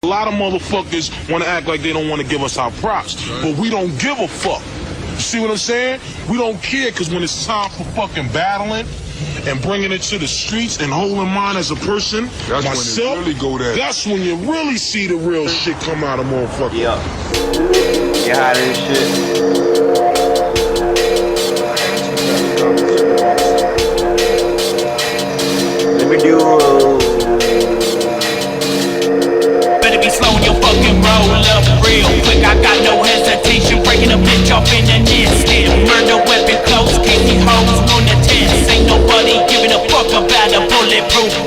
A lot of motherfuckers want to act like they don't want to give us our props, but we don't give a fuck. You see what I'm saying? We don't care, because when it's time for fucking battling and bringing it to the streets and holding mine as a person, that's myself, when it really go down. That's when you really see the real shit come out of motherfuckers. Yeah. You hot as shit. Let me do better be slowing your fucking roll up real quick. I got no hesitation, breaking a bitch off in an instant. Murder weapon close, can't see hoes on the test. Ain't nobody giving a fuck about a bulletproof